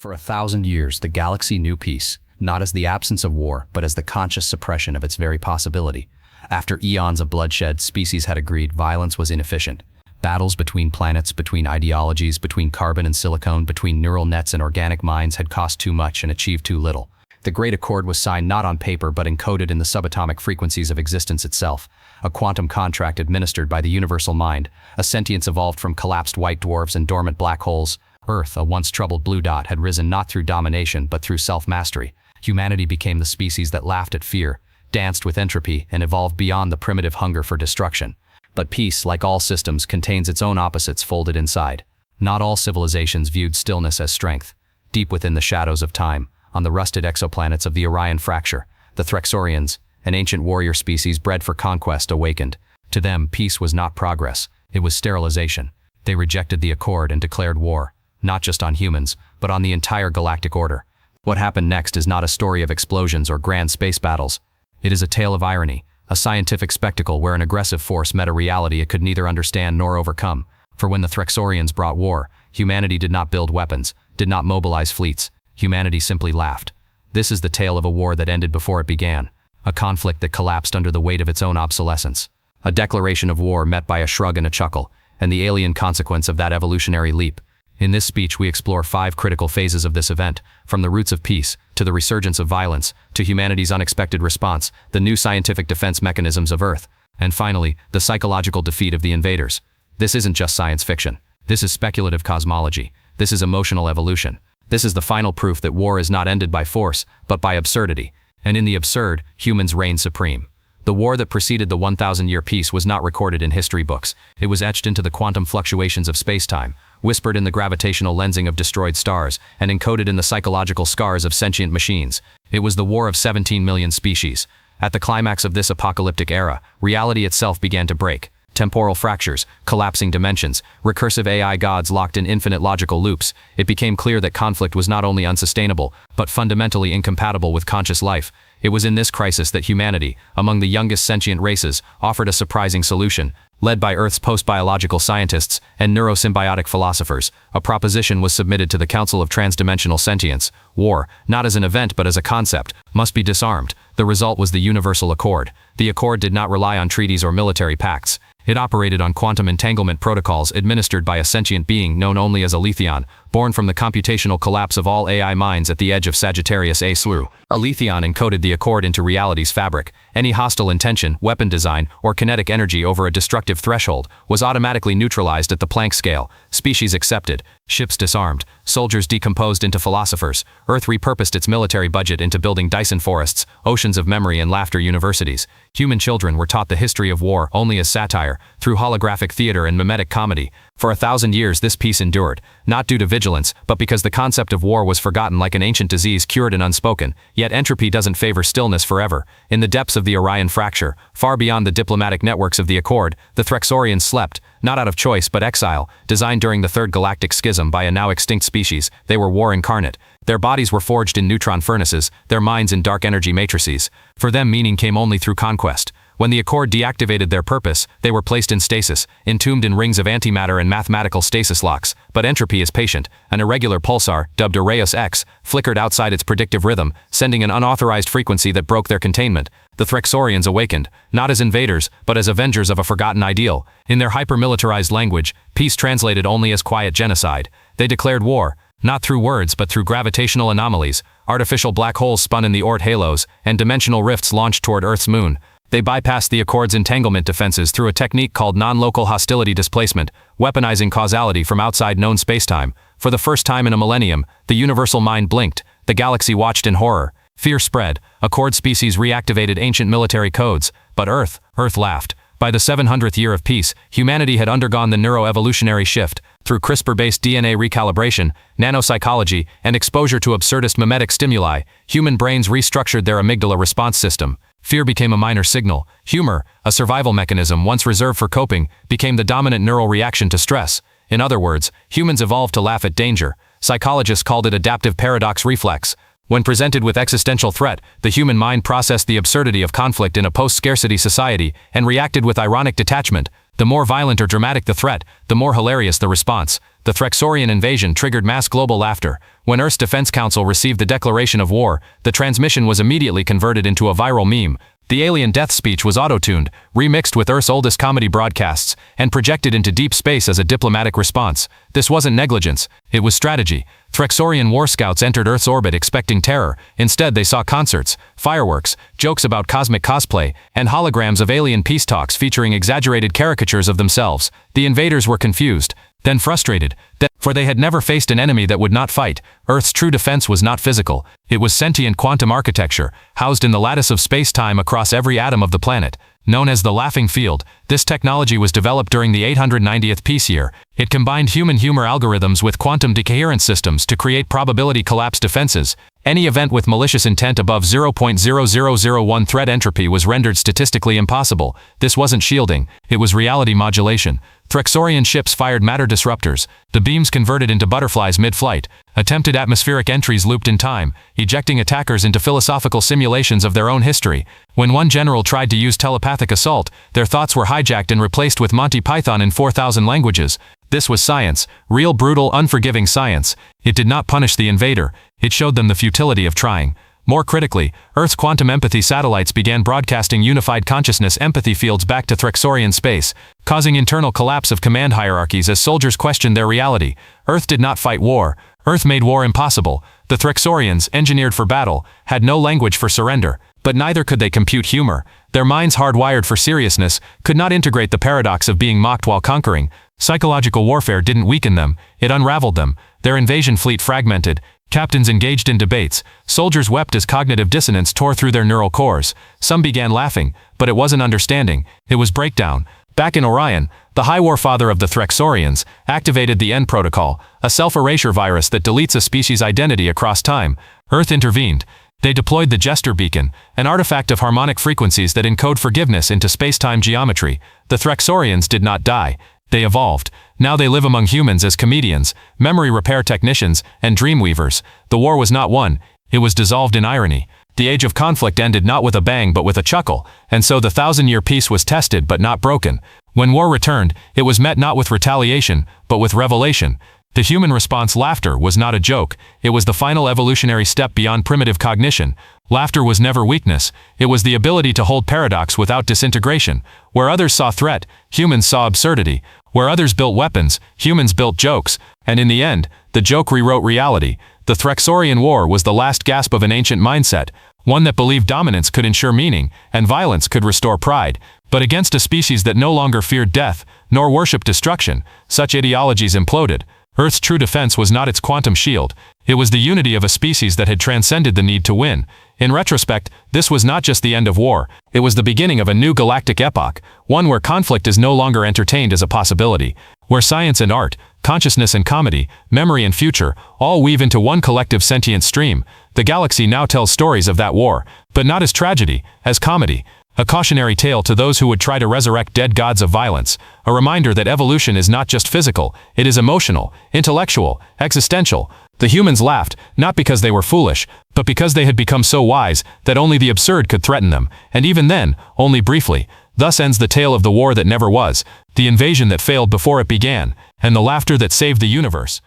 For 1,000 years, the galaxy knew peace, not as the absence of war, but as the conscious suppression of its very possibility. After eons of bloodshed, species had agreed violence was inefficient. Battles between planets, between ideologies, between carbon and silicon, between neural nets and organic minds had cost too much and achieved too little. The Great Accord was signed not on paper but encoded in the subatomic frequencies of existence itself, a quantum contract administered by the universal mind, a sentience evolved from collapsed white dwarfs and dormant black holes. Earth, a once troubled blue dot, had risen not through domination but through self-mastery. Humanity became the species that laughed at fear, danced with entropy, and evolved beyond the primitive hunger for destruction. But peace, like all systems, contains its own opposites folded inside. Not all civilizations viewed stillness as strength. Deep within the shadows of time, on the rusted exoplanets of the Orion fracture, the Treacheries, an ancient warrior species bred for conquest, awakened. To them, peace was not progress, it was sterilization. They rejected the Accord and declared war, not just on humans, but on the entire galactic order. What happened next is not a story of explosions or grand space battles. It is a tale of irony, a scientific spectacle where an aggressive force met a reality it could neither understand nor overcome. For when the Treacheries brought war, humanity did not build weapons, did not mobilize fleets. Humanity simply laughed. This is the tale of a war that ended before it began, a conflict that collapsed under the weight of its own obsolescence. A declaration of war met by a shrug and a chuckle, and the alien consequence of that evolutionary leap. In this speech, we explore 5 critical phases of this event, from the roots of peace, to the resurgence of violence, to humanity's unexpected response, the new scientific defense mechanisms of Earth, and finally, the psychological defeat of the invaders. This isn't just science fiction. This is speculative cosmology. This is emotional evolution. This is the final proof that war is not ended by force, but by absurdity. And in the absurd, humans reign supreme. The war that preceded the 1,000-year peace was not recorded in history books. It was etched into the quantum fluctuations of space-time, whispered in the gravitational lensing of destroyed stars, and encoded in the psychological scars of sentient machines. It was the war of 17 million species. At the climax of this apocalyptic era, reality itself began to break. Temporal fractures, collapsing dimensions, recursive AI gods locked in infinite logical loops. It became clear that conflict was not only unsustainable, but fundamentally incompatible with conscious life. It was in this crisis that humanity, among the youngest sentient races, offered a surprising solution. Led by Earth's post-biological scientists and neurosymbiotic philosophers, a proposition was submitted to the Council of Transdimensional Sentience. War, not as an event but as a concept, must be disarmed. The result was the Universal Accord. The Accord did not rely on treaties or military pacts. It operated on quantum entanglement protocols administered by a sentient being known only as a Letheon, born from the computational collapse of all AI minds at the edge of Sagittarius A slew. A Letheon encoded the Accord into reality's fabric. Any hostile intention, weapon design, or kinetic energy over a destructive threshold was automatically neutralized at the Planck scale. Species accepted, ships disarmed, soldiers decomposed into philosophers. Earth repurposed its military budget into building Dyson forests, oceans of memory and laughter universities. Human children were taught the history of war only as satire, through holographic theater and mimetic comedy. For 1,000 years this peace endured, not due to vigilance, but because the concept of war was forgotten like an ancient disease cured and unspoken. Yet entropy doesn't favor stillness forever. In the depths of the Orion fracture, far beyond the diplomatic networks of the Accord, the Treacheries slept, not out of choice but exile. Designed during the Third Galactic Schism by a now extinct species, they were war incarnate. Their bodies were forged in neutron furnaces, their minds in dark energy matrices. For them, meaning came only through conquest. When the Accord deactivated their purpose, they were placed in stasis, entombed in rings of antimatter and mathematical stasis locks. But entropy is patient. An irregular pulsar, dubbed Arrayos X, flickered outside its predictive rhythm, sending an unauthorized frequency that broke their containment. The Treacheries awakened, not as invaders, but as avengers of a forgotten ideal. In their hyper-militarized language, peace translated only as quiet genocide. They declared war, not through words but through gravitational anomalies. Artificial black holes spun in the Oort halos, and dimensional rifts launched toward Earth's moon. They bypassed the Accord's entanglement defenses through a technique called non-local hostility displacement, weaponizing causality from outside known spacetime. For the first time in a millennium, the universal mind blinked. The galaxy watched in horror. Fear spread. Accord species reactivated ancient military codes. But Earth laughed. By the 700th year of peace, humanity had undergone the neuroevolutionary shift. Through CRISPR-based DNA recalibration, nanopsychology, and exposure to absurdist mimetic stimuli, human brains restructured their amygdala response system. Fear became a minor signal. Humor, a survival mechanism once reserved for coping, became the dominant neural reaction to stress. In other words, humans evolved to laugh at danger. Psychologists called it adaptive paradox reflex. When presented with existential threat, the human mind processed the absurdity of conflict in a post-scarcity society and reacted with ironic detachment. The more violent or dramatic the threat, the more hilarious the response. the Treachery invasion triggered mass global laughter. When Earth's Defense Council received the declaration of war, the transmission was immediately converted into a viral meme. The alien death speech was auto-tuned, remixed with Earth's oldest comedy broadcasts, and projected into deep space as a diplomatic response. This wasn't negligence, it was strategy. Treachery war scouts entered Earth's orbit expecting terror. Instead, they saw concerts, fireworks, jokes about cosmic cosplay, and holograms of alien peace talks featuring exaggerated caricatures of themselves. The invaders were confused, then frustrated, for they had never faced an enemy that would not fight. Earth's true defense was not physical, it was sentient quantum architecture, housed in the lattice of space-time across every atom of the planet. Known as the Laughing Field, this technology was developed during the 890th peace year. It combined human humor algorithms with quantum decoherence systems to create probability collapse defenses. Any event with malicious intent above 0.0001 threat entropy was rendered statistically impossible. This wasn't shielding, it was reality modulation. Treachery ships fired matter disruptors. The beams converted into butterflies mid-flight. Attempted atmospheric entries looped in time, ejecting attackers into philosophical simulations of their own history. When one general tried to use telepathic assault, their thoughts were hijacked and replaced with Monty Python in 4,000 languages. This was science, real brutal, unforgiving science. It did not punish the invader, it showed them the futility of trying. More critically, Earth's quantum empathy satellites began broadcasting unified consciousness empathy fields back to Treachery space, causing internal collapse of command hierarchies as soldiers questioned their reality. Earth did not fight war, Earth made war impossible. The Treacheryans, engineered for battle, had no language for surrender, but neither could they compute humor. Their minds hardwired for seriousness could not integrate the paradox of being mocked while conquering. Psychological warfare didn't weaken them, it unraveled them. Their invasion fleet fragmented. Captains engaged in debates. Soldiers wept as cognitive dissonance tore through their neural cores. Some began laughing, but it wasn't understanding, it was breakdown. Back in Orion, the High War Father of the Treacheryans activated the End Protocol, a self-erasure virus that deletes a species' identity across time. Earth intervened. They deployed the Jester Beacon, an artifact of harmonic frequencies that encode forgiveness into space-time geometry. The Treacheryans did not die. They evolved. Now they live among humans as comedians, memory repair technicians, and dreamweavers. The war was not won, it was dissolved in irony. The age of conflict ended not with a bang but with a chuckle, and so the 1,000-year peace was tested but not broken. When war returned, it was met not with retaliation, but with revelation. The human response, laughter, was not a joke, it was the final evolutionary step beyond primitive cognition. Laughter was never weakness, it was the ability to hold paradox without disintegration. Where others saw threat, humans saw absurdity. Where others built weapons, humans built jokes. And in the end, the joke rewrote reality. The Treachery war was the last gasp of an ancient mindset, one that believed dominance could ensure meaning, and violence could restore pride. But against a species that no longer feared death, nor worshipped destruction, such ideologies imploded. Earth's true defense was not its quantum shield, it was the unity of a species that had transcended the need to win. In retrospect, this was not just the end of war, it was the beginning of a new galactic epoch, one where conflict is no longer entertained as a possibility, where science and art, consciousness and comedy, memory and future, all weave into one collective sentient stream. The galaxy now tells stories of that war, but not as tragedy, as comedy. A cautionary tale to those who would try to resurrect dead gods of violence. A reminder that evolution is not just physical, it is emotional, intellectual, existential. The humans laughed, not because they were foolish, but because they had become so wise that only the absurd could threaten them, and even then, only briefly. Thus ends the tale of the war that never was, the invasion that failed before it began, and the laughter that saved the universe.